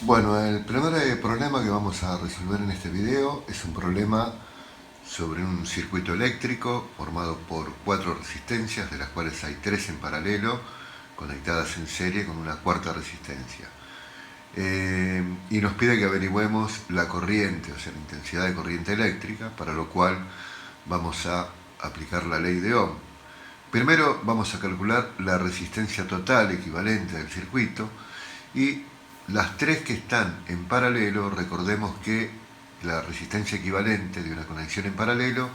Bueno, el primer problema que vamos a resolver en este video es un problema sobre un circuito eléctrico formado por 4 resistencias, de las cuales hay 3 en paralelo, conectadas en serie con una cuarta resistencia. Y nos pide que averigüemos la corriente, o sea, la intensidad de corriente eléctrica, para lo cual vamos a aplicar la ley de Ohm. Primero vamos a calcular la resistencia total equivalente del circuito y las 3 que están en paralelo. Recordemos que la resistencia equivalente de una conexión en paralelo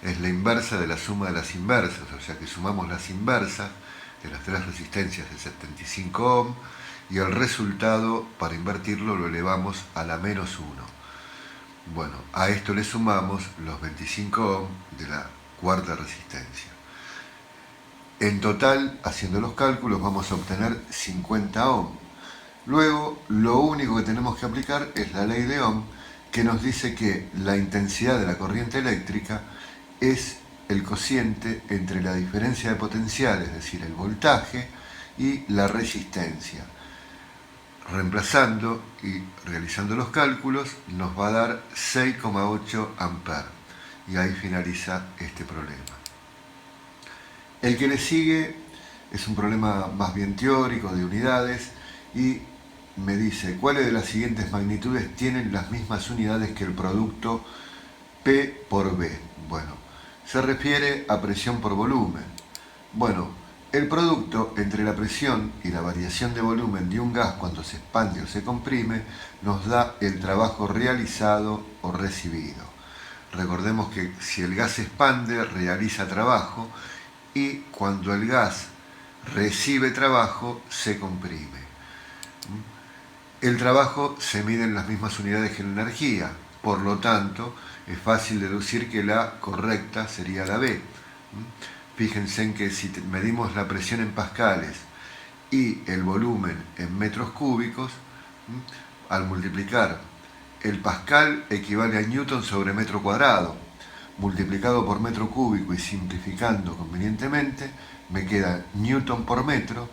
es la inversa de la suma de las inversas, o sea que sumamos las inversas de las 3 resistencias de 75 ohm y el resultado, para invertirlo, lo elevamos a la menos 1. Bueno, a esto le sumamos los 25 ohm de la cuarta resistencia. En total, haciendo los cálculos, vamos a obtener 50 ohm. Luego, lo único que tenemos que aplicar es la ley de Ohm, que nos dice que la intensidad de la corriente eléctrica es el cociente entre la diferencia de potencial, es decir, el voltaje, y la resistencia. Reemplazando y realizando los cálculos, nos va a dar 6,8 amperes. Y ahí finaliza este problema. El que le sigue es un problema más bien teórico, de unidades, y me dice cuáles de las siguientes magnitudes tienen las mismas unidades que el producto P por B. Bueno, se refiere a presión por volumen. Bueno, el producto entre la presión y la variación de volumen de un gas cuando se expande o se comprime nos da el trabajo realizado o recibido. Recordemos que si el gas se expande, realiza trabajo, y cuando el gas recibe trabajo, se comprime. El trabajo se mide en las mismas unidades que la energía, por lo tanto, es fácil deducir que la correcta sería la B. Fíjense en que si medimos la presión en pascales y el volumen en metros cúbicos, al multiplicar el pascal equivale a newton sobre metro cuadrado, multiplicado por metro cúbico y simplificando convenientemente, me queda newton por metro,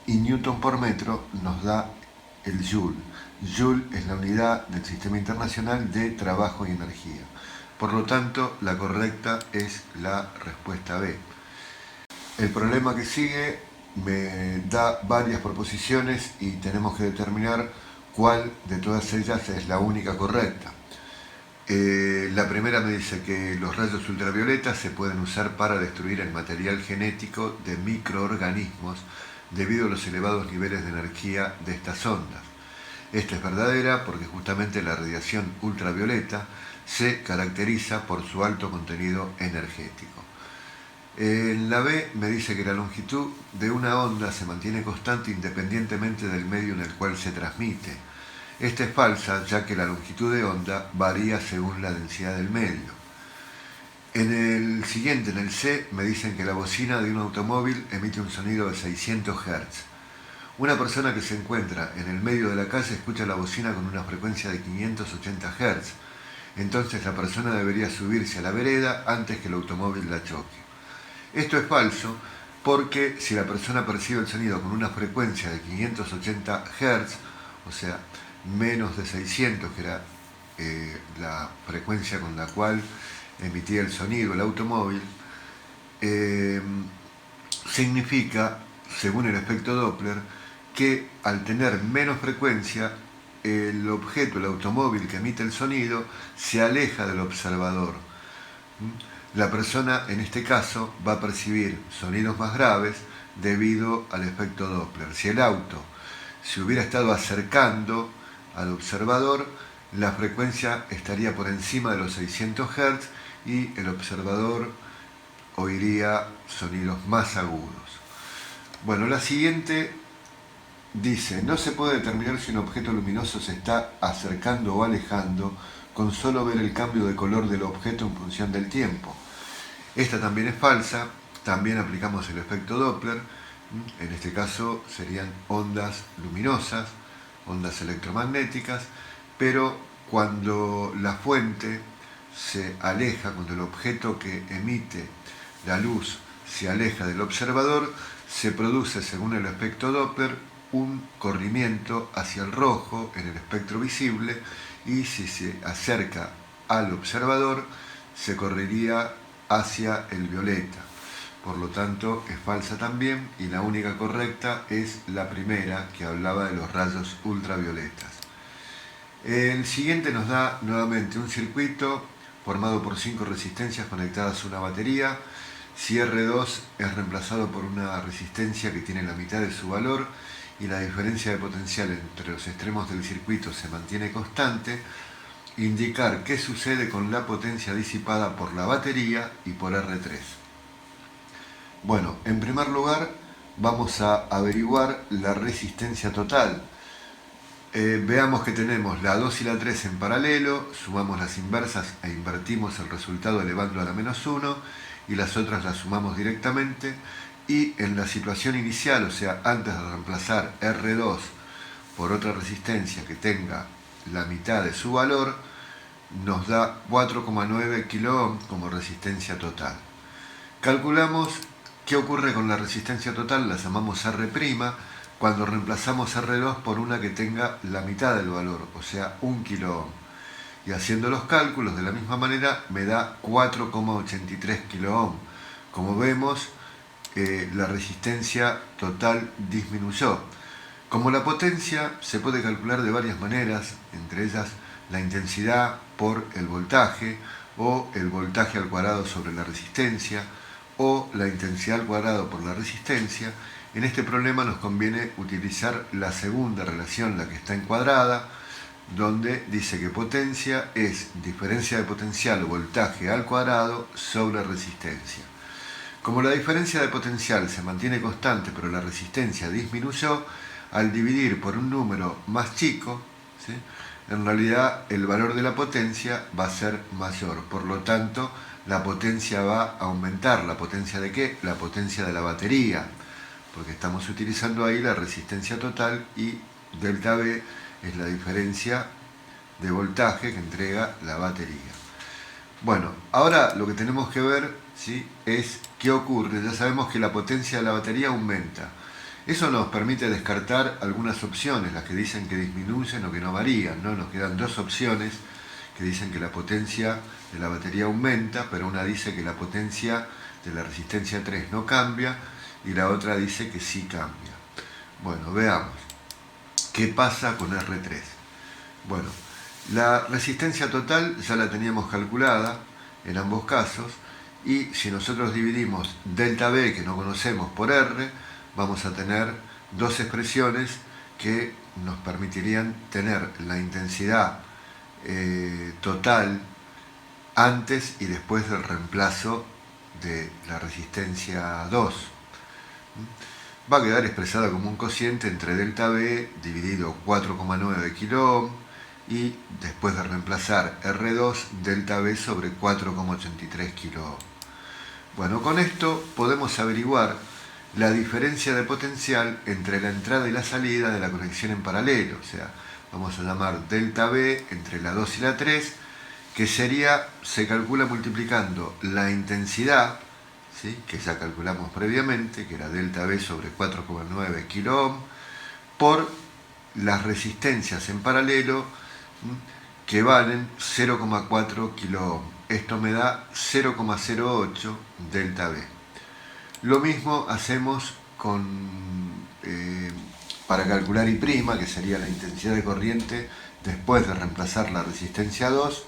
y newton por metro nos da el joule. Joule es la unidad del Sistema Internacional de Trabajo y Energía. Por lo tanto, la correcta es la respuesta B. El problema que sigue me da varias proposiciones y tenemos que determinar cuál de todas ellas es la única correcta. La primera me dice que los rayos ultravioletas se pueden usar para destruir el material genético de microorganismos debido a los elevados niveles de energía de estas ondas. Esta es verdadera porque justamente la radiación ultravioleta se caracteriza por su alto contenido energético. En la B me dice que la longitud de una onda se mantiene constante independientemente del medio en el cual se transmite. Esta es falsa, ya que la longitud de onda varía según la densidad del medio. En el siguiente, en el C, me dicen que la bocina de un automóvil emite un sonido de 600 Hz. Una persona que se encuentra en el medio de la calle escucha la bocina con una frecuencia de 580 Hz. Entonces la persona debería subirse a la vereda antes que el automóvil la choque. Esto es falso porque si la persona percibe el sonido con una frecuencia de 580 Hz, o sea, menos de 600, que era la frecuencia con la cual emitía el sonido el automóvil, significa, según el efecto Doppler, que al tener menos frecuencia, el objeto, el automóvil que emite el sonido, se aleja del observador. La persona, en este caso, va a percibir sonidos más graves debido al efecto Doppler. Si el auto se hubiera estado acercando al observador, la frecuencia estaría por encima de los 600 Hz y el observador oiría sonidos más agudos. Bueno, la siguiente dice: no se puede determinar si un objeto luminoso se está acercando o alejando con solo ver el cambio de color del objeto en función del tiempo. Esta también es falsa, también aplicamos el efecto Doppler, En este caso serían ondas luminosas, ondas electromagnéticas, pero cuando la fuente se aleja, cuando el objeto que emite la luz se aleja del observador, se produce, según el efecto Doppler, un corrimiento hacia el rojo en el espectro visible, y si se acerca al observador se correría hacia el violeta. Por lo tanto, es falsa también, y la única correcta es la primera, que hablaba de los rayos ultravioletas. El siguiente nos da nuevamente un circuito formado por 5 resistencias conectadas a una batería. Si R2 es reemplazado por una resistencia que tiene la mitad de su valor y la diferencia de potencial entre los extremos del circuito se mantiene constante, indicar qué sucede con la potencia disipada por la batería y por R3. Bueno, en primer lugar vamos a averiguar la resistencia total. Veamos que tenemos la 2 y la 3 en paralelo, sumamos las inversas e invertimos el resultado elevando a la menos 1, y las otras las sumamos directamente, y en la situación inicial, o sea, antes de reemplazar R2 por otra resistencia que tenga la mitad de su valor, nos da 4,9 kΩ como resistencia total. Calculamos qué ocurre con la resistencia total, la llamamos R', cuando reemplazamos R2 por una que tenga la mitad del valor, o sea, 1 kΩ. Y haciendo los cálculos de la misma manera me da 4,83 kΩ. Como vemos, la resistencia total disminuyó. Como la potencia se puede calcular de varias maneras, entre ellas la intensidad por el voltaje, o el voltaje al cuadrado sobre la resistencia, o la intensidad al cuadrado por la resistencia, en este problema nos conviene utilizar la segunda relación, la que está encuadrada, donde dice que potencia es diferencia de potencial o voltaje al cuadrado sobre resistencia. Como la diferencia de potencial se mantiene constante pero la resistencia disminuyó, al dividir por un número más chico, ¿sí?, en realidad el valor de la potencia va a ser mayor. Por lo tanto, la potencia va a aumentar. ¿La potencia de qué? La potencia de la batería, porque estamos utilizando ahí la resistencia total, y delta V es la diferencia de voltaje que entrega la batería. Bueno, ahora lo que tenemos que ver, ¿sí?, es qué ocurre. Ya sabemos que la potencia de la batería aumenta. Eso nos permite descartar algunas opciones, las que dicen que disminuyen o que no varían, ¿no? Nos quedan dos opciones que dicen que la potencia de la batería aumenta, pero una dice que la potencia de la resistencia 3 no cambia, y la otra dice que sí cambia. Bueno, veamos qué pasa con R3. Bueno, la resistencia total ya la teníamos calculada en ambos casos, y si nosotros dividimos delta V, que no conocemos, por R, vamos a tener dos expresiones que nos permitirían tener la intensidad total antes y después del reemplazo de la resistencia 2. Va a quedar expresada como un cociente entre delta V dividido 4,9 kΩ y después de reemplazar R2, delta V sobre 4,83 kΩ. Bueno, con esto podemos averiguar la diferencia de potencial entre la entrada y la salida de la conexión en paralelo, o sea, vamos a llamar delta V entre la 2 y la 3, que sería, se calcula multiplicando la intensidad, ¿sí?, que ya calculamos previamente, que era delta V sobre 4,9 kΩ, por las resistencias en paralelo, que valen 0,4 kΩ. Esto me da 0,08 delta V. Lo mismo hacemos para calcular I', que sería la intensidad de corriente después de reemplazar la resistencia 2,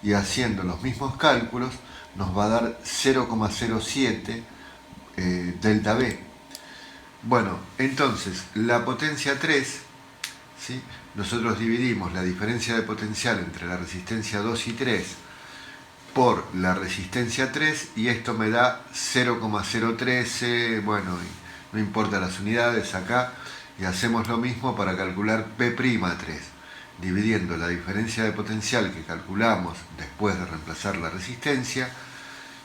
y haciendo los mismos cálculos nos va a dar 0,07 delta V. Bueno, entonces la potencia 3, ¿sí?, nosotros dividimos la diferencia de potencial entre la resistencia 2 y 3 por la resistencia 3, y esto me da 0,013, bueno, no importa las unidades acá, y hacemos lo mismo para calcular P'3, dividiendo la diferencia de potencial que calculamos después de reemplazar la resistencia,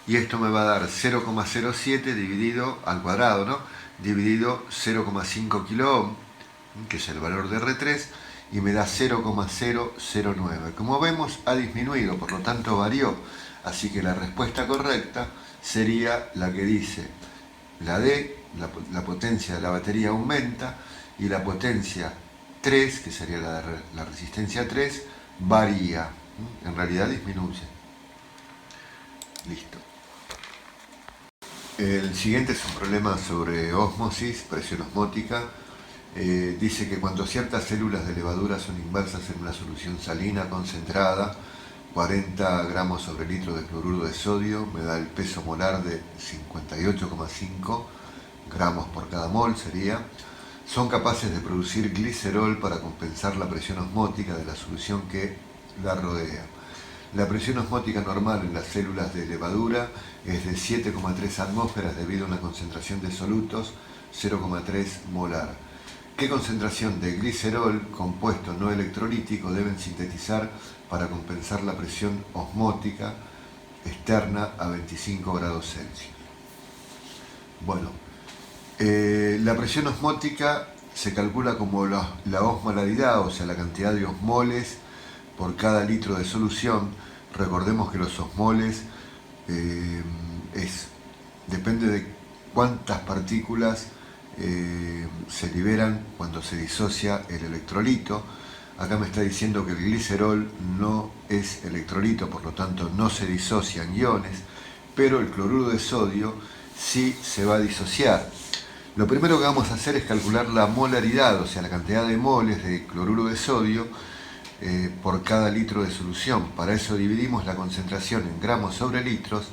y esto me va a dar 0,07 dividido al cuadrado, ¿no?, dividido 0,5 kilo, que es el valor de R3, y me da 0,009. Como vemos, ha disminuido, por lo tanto varió. Así que la respuesta correcta sería la que dice la D, la potencia de la batería aumenta, y la potencia 3, que sería la resistencia 3, varía. En realidad disminuye. Listo. El siguiente es un problema sobre ósmosis, presión osmótica. Dice que cuando ciertas células de levadura son inmersas en una solución salina concentrada, 40 gramos sobre litro de cloruro de sodio, me da el peso molar de 58,5 gramos por cada mol, sería. Son capaces de producir glicerol para compensar la presión osmótica de la solución que la rodea. La presión osmótica normal en las células de levadura es de 7,3 atmósferas debido a una concentración de solutos 0,3 molar. ¿Qué concentración de glicerol, compuesto no electrolítico, deben sintetizar para compensar la presión osmótica externa a 25 grados Celsius? Bueno, la presión osmótica se calcula como la osmolaridad, o sea, la cantidad de osmoles por cada litro de solución. Recordemos que los osmoles depende de cuántas partículas se liberan cuando se disocia el electrolito. Acá me está diciendo que el glicerol no es electrolito, por lo tanto no se disocian iones, pero el cloruro de sodio sí se va a disociar. Lo primero que vamos a hacer es calcular la molaridad, o sea, la cantidad de moles de cloruro de sodio por cada litro de solución. Para eso dividimos la concentración en gramos sobre litros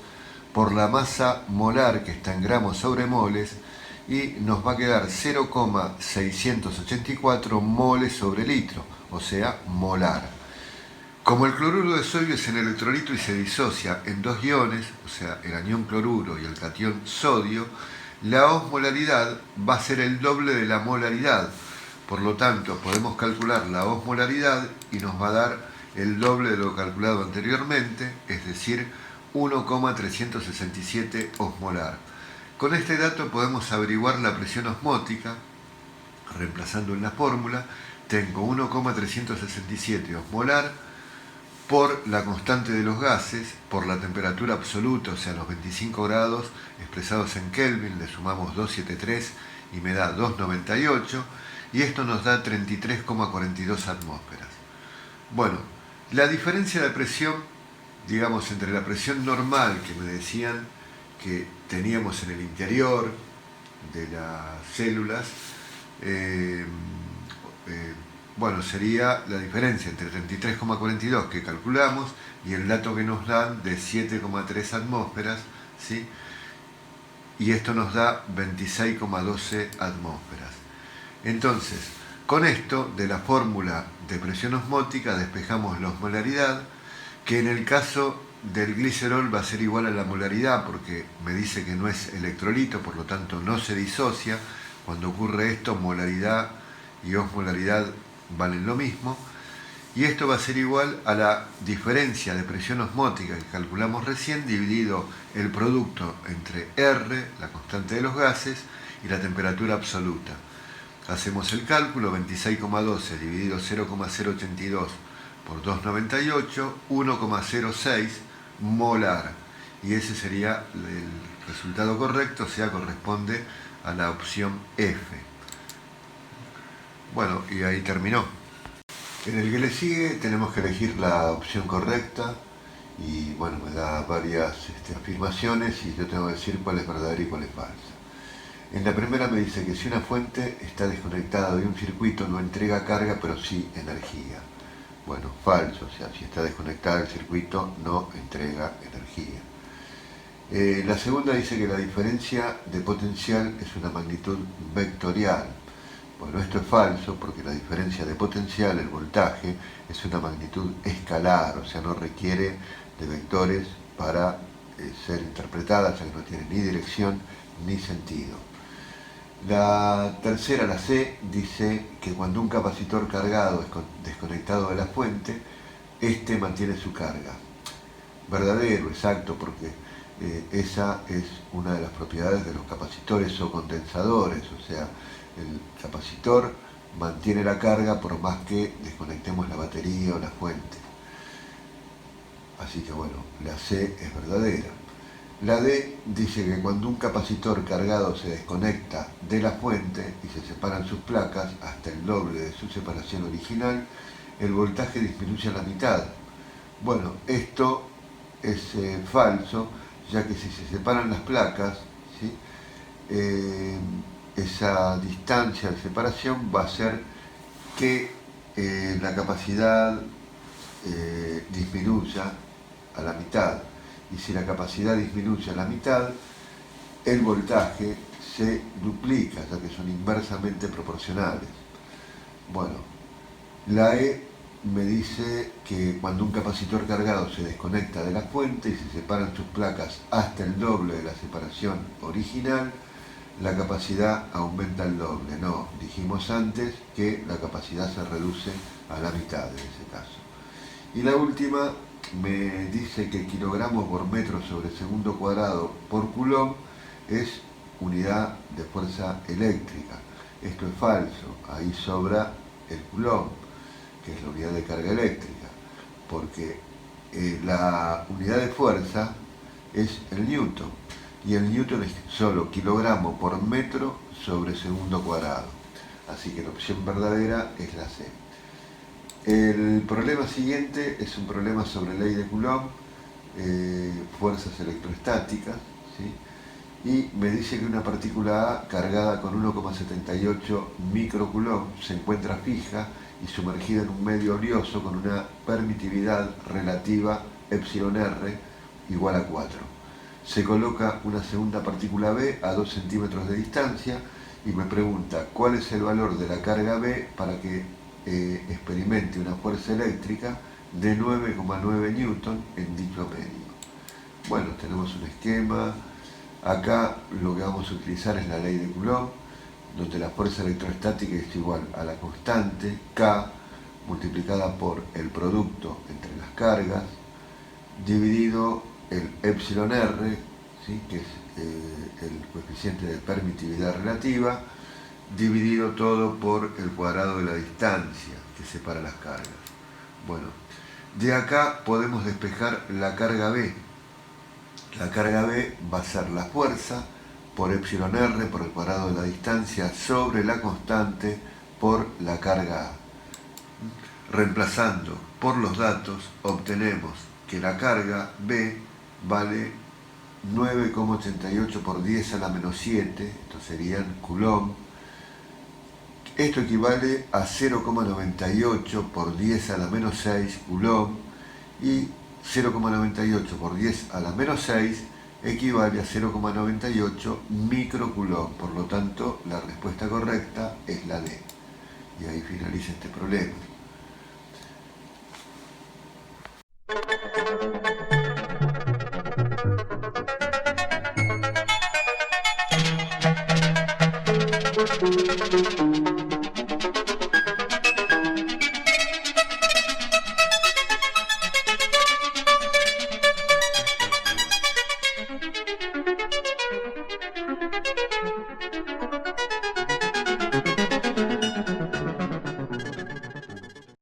por la masa molar, que está en gramos sobre moles, y nos va a quedar 0,684 moles sobre litro, o sea, molar. Como el cloruro de sodio es un electrolito y se disocia en dos iones, o sea, el anión cloruro y el catión sodio, la osmolaridad va a ser el doble de la molaridad. Por lo tanto, podemos calcular la osmolaridad y nos va a dar el doble de lo calculado anteriormente, es decir, 1,367 osmolar. Con este dato podemos averiguar la presión osmótica. Reemplazando en la fórmula, tengo 1,367 osmolar por la constante de los gases, por la temperatura absoluta, o sea, los 25 grados expresados en Kelvin, le sumamos 273 y me da 298, y esto nos da 33,42 atmósferas. Bueno, la diferencia de presión, digamos, entre la presión normal que me decían que teníamos en el interior de las células, bueno, sería la diferencia entre 33,42 que calculamos y el dato que nos dan de 7,3 atmósferas, ¿sí? Y esto nos da 26,12 atmósferas. Entonces, con esto de la fórmula de presión osmótica despejamos la osmolaridad, que en el caso del glicerol va a ser igual a la molaridad porque me dice que no es electrolito, por lo tanto no se disocia. Cuando ocurre esto, molaridad y osmolaridad valen lo mismo, y esto va a ser igual a la diferencia de presión osmótica que calculamos recién dividido el producto entre R, la constante de los gases, y la temperatura absoluta. Hacemos el cálculo: 26,12 dividido 0,082 por 298, 1,06 molar, y ese sería el resultado correcto, o sea, corresponde a la opción F. Bueno, y ahí terminó. En el que le sigue tenemos que elegir la opción correcta, y bueno, me da varias afirmaciones y yo tengo que decir cuál es verdadera y cuál es falsa. En la primera me dice que si una fuente está desconectada de un circuito no entrega carga, pero sí energía. Bueno, falso, o sea, si está desconectada del circuito no entrega energía. La segunda dice que la diferencia de potencial es una magnitud vectorial. Bueno, esto es falso porque la diferencia de potencial, el voltaje, es una magnitud escalar, o sea, no requiere de vectores para ser interpretada, ya que no tiene ni dirección ni sentido. La tercera, la C, dice que cuando un capacitor cargado es desconectado de la fuente, este mantiene su carga. Verdadero, exacto, porque Esa es una de las propiedades de los capacitores o condensadores, o sea, el capacitor mantiene la carga por más que desconectemos la batería o la fuente. Así que bueno, la C es verdadera. La D dice que cuando un capacitor cargado se desconecta de la fuente y se separan sus placas hasta el doble de su separación original, el voltaje disminuye a la mitad. Bueno, esto es falso, ya que si se separan las placas, ¿sí? Esa distancia de separación va a hacer que la capacidad disminuya a la mitad. Y si la capacidad disminuye a la mitad, el voltaje se duplica, ya que son inversamente proporcionales. Bueno, la E me dice que cuando un capacitor cargado se desconecta de la fuente y se separan sus placas hasta el doble de la separación original, la capacidad aumenta el doble. No, dijimos antes que la capacidad se reduce a la mitad en ese caso. Y la última me dice que kilogramos por metro sobre segundo cuadrado por coulomb es unidad de fuerza eléctrica. Esto es falso, ahí sobra el coulomb, que es la unidad de carga eléctrica, porque la unidad de fuerza es el newton, y el newton es solo kilogramo por metro sobre segundo cuadrado. Así que la opción verdadera es la C. El problema siguiente es un problema sobre ley de Coulomb, fuerzas electrostáticas, ¿sí? Y me dice que una partícula A cargada con 1,78 microcoulomb se encuentra fija y sumergida en un medio oleoso con una permitividad relativa εr igual a 4. Se coloca una segunda partícula B a 2 centímetros de distancia y me pregunta cuál es el valor de la carga B para que experimente una fuerza eléctrica de 9,9 newton en dicho medio. Bueno, tenemos un esquema. Acá lo que vamos a utilizar es la ley de Coulomb, donde la fuerza electrostática es igual a la constante K multiplicada por el producto entre las cargas, dividido el εr, ¿sí? Que es el coeficiente de permitividad relativa, dividido todo por el cuadrado de la distancia que separa las cargas. Bueno, de acá podemos despejar la carga B. La carga B va a ser la fuerza por εr por el cuadrado de la distancia sobre la constante por la carga A. Reemplazando por los datos obtenemos que la carga B vale 9,88 por 10 a la menos 7, esto serían coulomb. Esto equivale a 0,98 por 10 a la menos 6 coulomb, y 0,98 por 10 a la menos 6 equivale a 0,98 microcoulomb. Por lo tanto, la respuesta correcta es la D. Y ahí finaliza este problema.